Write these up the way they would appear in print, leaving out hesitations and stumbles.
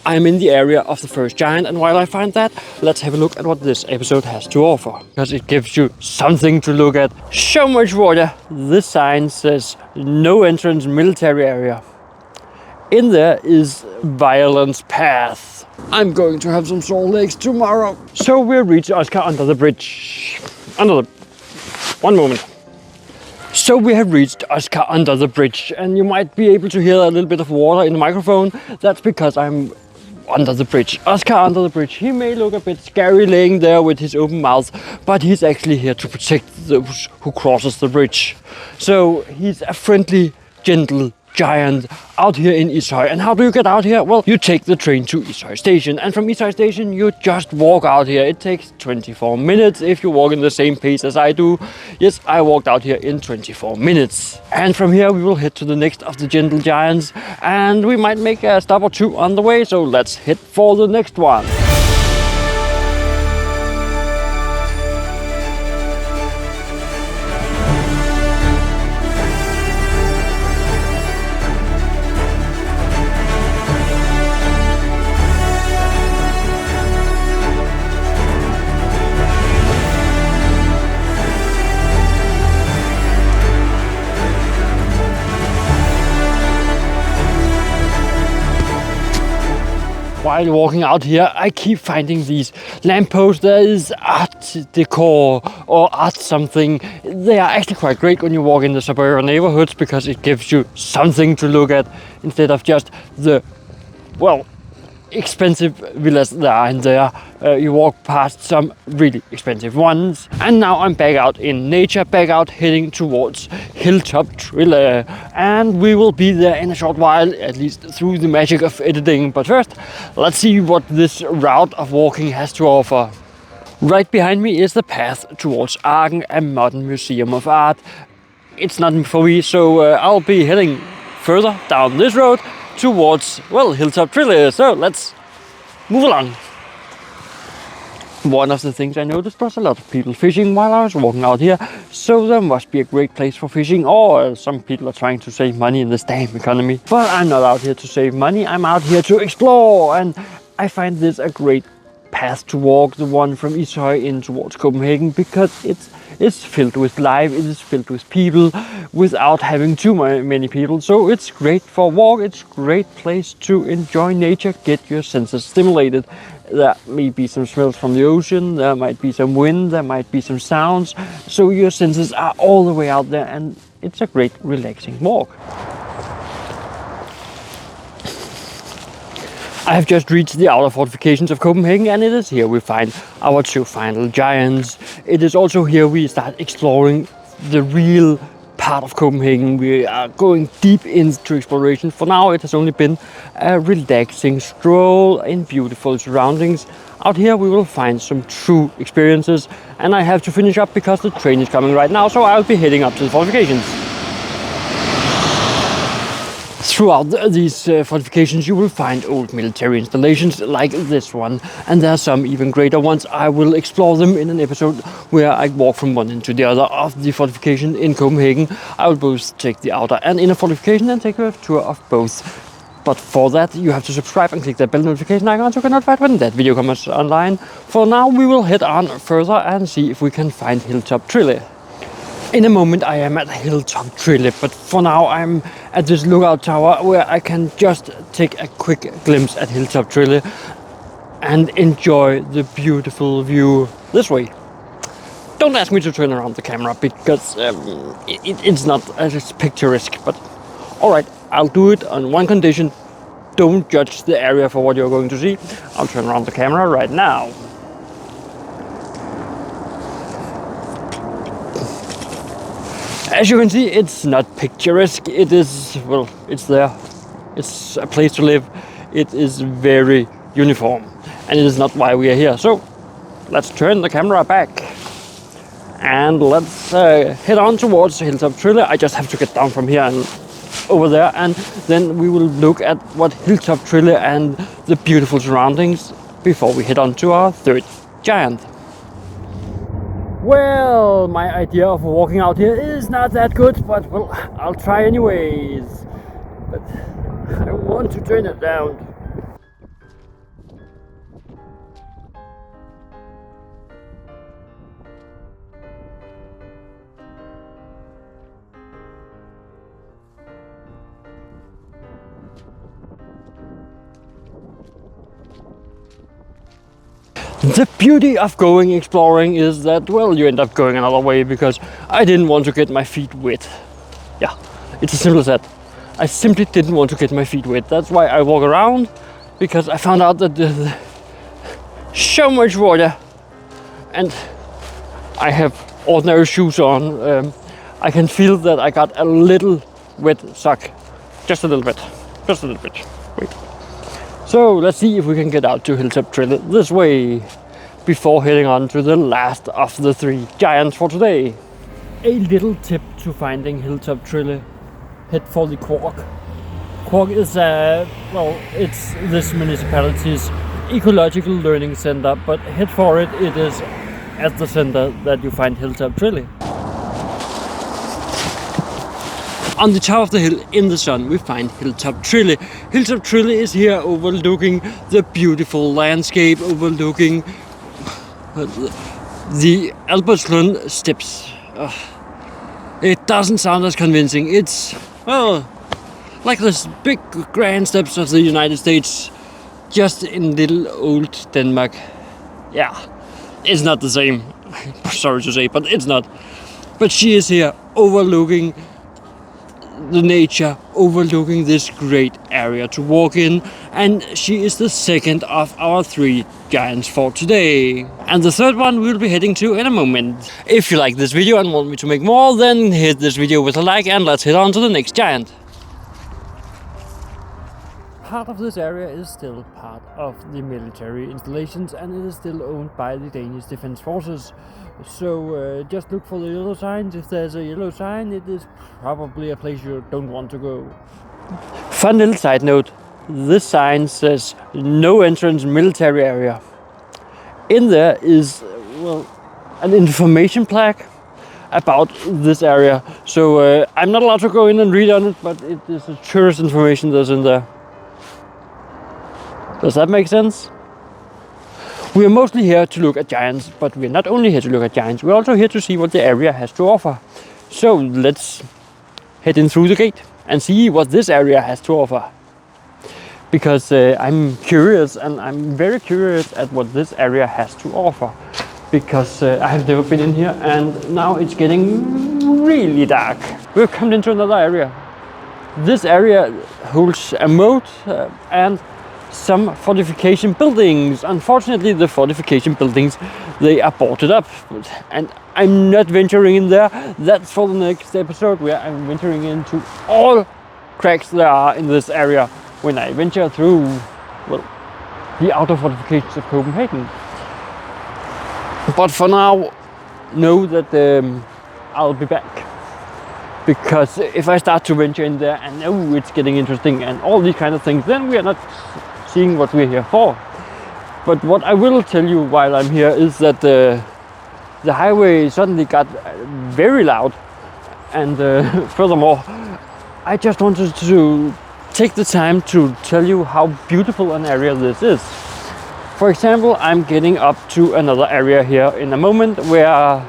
I'm in the area of the first giant, and while I find that, let's have a look at what this episode has to offer, because it gives you something to look at. So much water. This sign says no entrance military area. In there is Violence Path. I'm going to have some sore legs tomorrow. So we'll reach Oscar under the bridge. One moment. So we have reached Oscar under the bridge, and you might be able to hear a little bit of water in the microphone. That's because I'm under the bridge. Oscar under the bridge. He may look a bit scary laying there with his open mouth, but he's actually here to protect those who crosses the bridge. So he's a friendly, gentle giant out here in Ishøj. And how do you get out here? Well, you take the train to Ishøj station, and from Ishøj station you just walk out here. It takes 24 minutes if you walk in the same pace as I do. Yes, I walked out here in 24 minutes. And from here we will head to the next of the gentle giants, and we might make a stop or two on the way, so let's head for the next one. While walking out here, I keep finding these lampposts. There is art decor or art something. They are actually quite great when you walk in the suburban neighborhoods, because it gives you something to look at instead of just the, well, expensive villas that are in there. You walk past some really expensive ones. And now I'm back out in nature, back out heading towards Hilltop, and we will be there in a short while, at least through the magic of editing. But first, let's see what this route of walking has to offer. Right behind me is the path towards Arken, a modern museum of art. It's not for me, so I'll be heading further down this road towards, well, Hilltop. So let's move along. One of the things I noticed was a lot of people fishing while I was walking out here, so there must be a great place for fishing, or some people are trying to save money in this damn economy. But I'm not out here to save money, I'm out here to explore, and I find this a great path to walk, the one from Ishøj in towards Copenhagen, because it's filled with life, it is filled with people without having too many people. So it's great for a walk, it's a great place to enjoy nature, get your senses stimulated. There may be some smells from the ocean, there might be some wind, there might be some sounds. So your senses are all the way out there, and it's a great relaxing walk. I have just reached the outer fortifications of Copenhagen, and it is here we find our two final giants. It is also here we start exploring the real part of Copenhagen. We are going deep into exploration. For now it has only been a relaxing stroll in beautiful surroundings. Out here we will find some true experiences, and I have to finish up because the train is coming right now, so I'll be heading up to the fortifications. Throughout these fortifications you will find old military installations like this one, and there are some even greater ones. I will explore them in an episode where I walk from one end to the other of the fortification in Copenhagen. I will both take the outer and inner fortification and take a tour of both. But for that you have to subscribe and click that bell notification icon so you get notified when that video comes online. For now we will head on further and see if we can find Hilltop. In a moment I am at Hilltop, but for now I'm at this lookout tower where I can just take a quick glimpse at Hilltop and enjoy the beautiful view this way. Don't ask me to turn around the camera because it's not as picturesque, but alright, I'll do it on one condition: don't judge the area for what you're going to see. I'll turn around the camera right now. As you can see, it's not picturesque, it is, well, it's there. It's a place to live. It is very uniform, and it is not why we are here. So, let's turn the camera back and let's head on towards Hilltop. I just have to get down from here and over there, and then we will look at what Hilltop and the beautiful surroundings before we head on to our third giant. Well, my idea of walking out here is not that good, but well, I'll try anyways. But I want to turn it down. The beauty of going exploring is that, well, you end up going another way because I didn't want to get my feet wet. Yeah, it's as simple as that. I simply didn't want to get my feet wet. That's why I walk around, because I found out that there's so much water and I have ordinary shoes on. I can feel that I got a little wet sock. Just a little bit. Just a little bit. Wait. So let's see if we can get out to Hilltop Trail this way before heading on to the last of the 3 giants for today. A little tip to finding Hilltop Trail: head for the Quark. Quark is well, it's this municipality's ecological learning center, but head for it. It is at the center that you find Hilltop Trail. On the top of the hill in the sun we find Hilltop Trail. Hilltop Trail is here overlooking the beautiful landscape, overlooking the Albertslund steps. It doesn't sound as convincing. It's, well, like the big grand steps of the United States, just in little old Denmark. Yeah, it's not the same. Sorry to say, but it's not. But she is here overlooking the nature, overlooking this great area to walk in, and she is the second of our 3 giants for today. And the third one we'll be heading to in a moment. If you like this video and want me to make more, then hit this video with a like and let's head on to the next giant. Part of this area is still part of the military installations and it is still owned by the Danish Defense Forces. So just look for the yellow signs. If there's a yellow sign, it is probably a place you don't want to go. Fun little side note, this sign says no entrance military area. In there is, well, an information plaque about this area. So I'm not allowed to go in and read on it, but it is a tourist information that's in there. Does that make sense? We are mostly here to look at giants, but we are not only here to look at giants, we're also here to see what the area has to offer. So let's head in through the gate and see what this area has to offer. Because I'm curious, and I'm very curious at what this area has to offer. Because I have never been in here and now it's getting really dark. We've come into another area. This area holds a moat and some fortification buildings. Unfortunately, the fortification buildings, they are boarded up, and I'm not venturing in there. That's for the next episode, where I'm venturing into all cracks there are in this area when I venture through, well, the outer fortifications of Copenhagen. But for now, know that I'll be back, because if I start to venture in there and it's getting interesting and all these kind of things, then we are not seeing what we're here for. But what I will tell you while I'm here is that the highway suddenly got very loud, and furthermore, I just wanted to take the time to tell you how beautiful an area this is. For example, I'm getting up to another area here in a moment where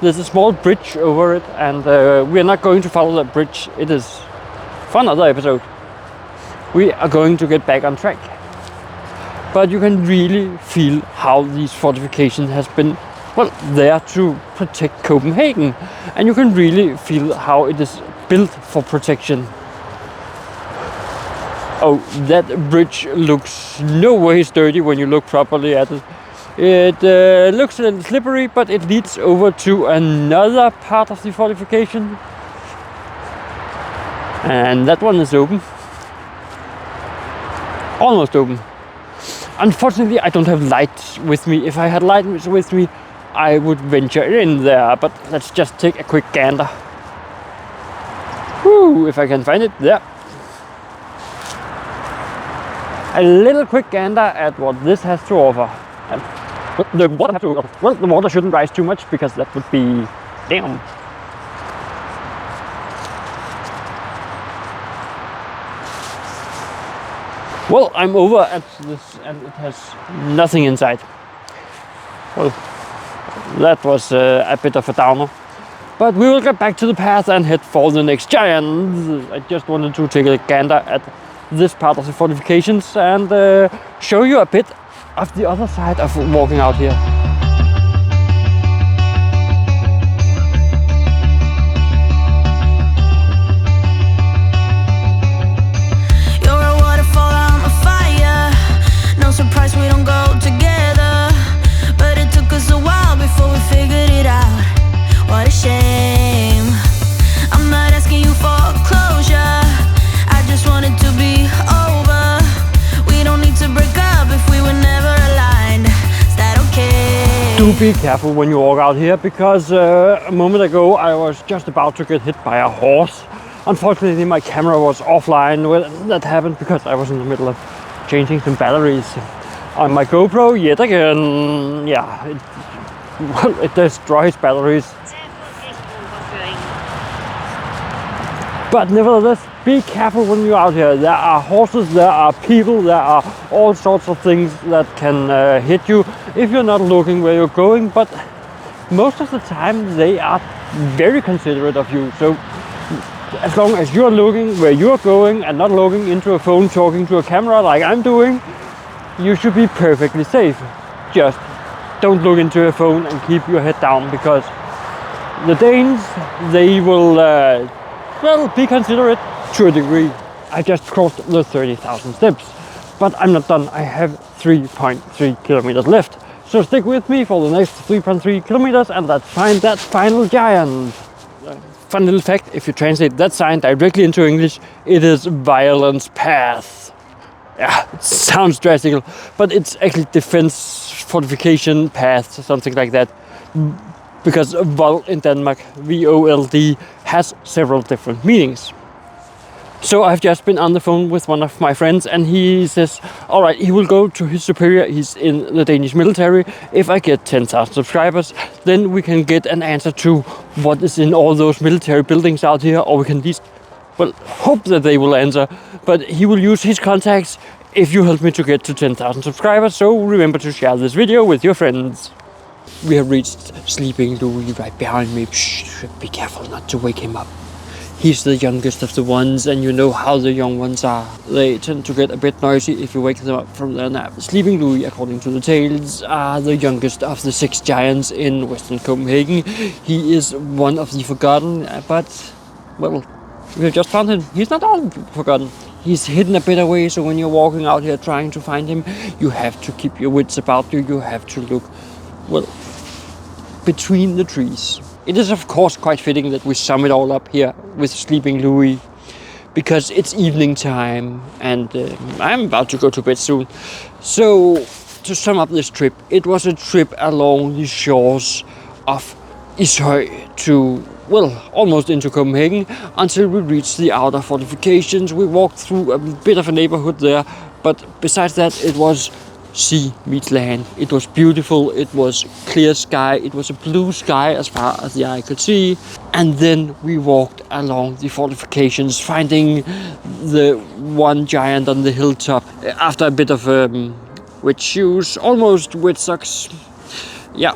there's a small bridge over it, and we are not going to follow that bridge. It is for another episode. We are going to get back on track. But you can really feel how these fortifications has been, well, there to protect Copenhagen. And you can really feel how it is built for protection. Oh, that bridge looks no way sturdy when you look properly at it. It looks a little slippery, but it leads over to another part of the fortification. And that one is open. Almost open. Unfortunately, I don't have light with me. If I had light with me, I would venture in there. But let's just take a quick gander. Whew, if I can find it, there. A little quick gander at what this has to offer. The water shouldn't rise too much, because that would be damn. Well, I'm over at this and it has nothing inside. Well, that was a bit of a downer. But we will get back to the path and head for the next giant. I just wanted to take a gander at this part of the fortifications and show you a bit of the other side of walking out here. Surprise we don't go together, but it took us a while before we figured it out. What a shame. I'm not asking you for closure, I just want it to be over. We don't need to break up if we were never aligned. Is that okay? Do be careful when you walk out here, because a moment ago I was just about to get hit by a horse. Unfortunately my camera was offline when that happened, because I was in the middle of changing some batteries on my GoPro yet again. Yeah, it destroys batteries. But nevertheless, be careful when you're out here. There are horses, there are people, there are all sorts of things that can hit you if you're not looking where you're going. But most of the time they are very considerate of you. So as long as you're looking where you're going and not looking into a phone, talking to a camera like I'm doing, you should be perfectly safe. Just don't look into a phone and keep your head down, because the Danes, they will, well, be considerate to a degree. I just crossed the 30,000 steps, but I'm not done. I have 3.3 kilometers left. So stick with me for the next 3.3 kilometers and let's find that final giant. Fun little fact, if you translate that sign directly into English, it is Violence Path. Yeah, it sounds drastic, but it's actually Defense Fortification Path, something like that. Because Vold in Denmark, V-O-L-D, has several different meanings. So I've just been on the phone with one of my friends and he says, all right, he will go to his superior, he's in the Danish military. If I get 10,000 subscribers, then we can get an answer to what is in all those military buildings out here, or we can at least, well, hope that they will answer. But he will use his contacts if you help me to get to 10,000 subscribers. So remember to share this video with your friends. We have reached Sleeping Louis right behind me. Shh, be careful not to wake him up. He's the youngest of the ones, and you know how the young ones are. They tend to get a bit noisy if you wake them up from their nap. Sleeping Louis, according to the tales, are the youngest of the 6 giants in Western Copenhagen. He is one of the forgotten, but, well, we have just found him. He's not all forgotten. He's hidden a bit away, so when you're walking out here trying to find him, you have to keep your wits about you. You have to look, well, between the trees. It is of course quite fitting that we sum it all up here with Sleeping Louis, because it's evening time and I'm about to go to bed soon. So to sum up this trip, it was a trip along the shores of Ishøj to, well, almost into Copenhagen, until we reached the outer fortifications. We walked through a bit of a neighborhood there, but besides that it was sea meets land. It was beautiful, it was clear sky, it was a blue sky as far as the eye could see. And then we walked along the fortifications, finding the one giant on the hilltop. After a bit of wet shoes, almost wet socks. Yeah,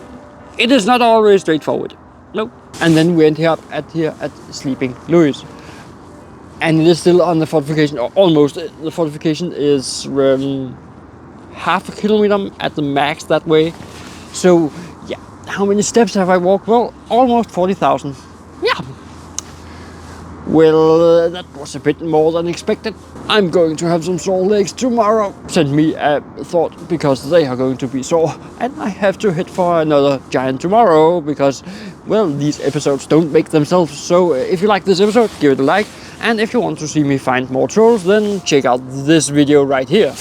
it is not always straightforward. No. And then we end up at Sleeping Louis. And it is still on the fortification, or almost. The fortification is half a kilometer at the max that way. So yeah, how many steps have I walked? Well, almost 40,000. Yeah. Well, that was a bit more than expected. I'm going to have some sore legs tomorrow. Send me a thought, because they are going to be sore. And I have to head for another giant tomorrow, because, well, these episodes don't make themselves. So if you like this episode, give it a like. And if you want to see me find more trolls, then check out this video right here.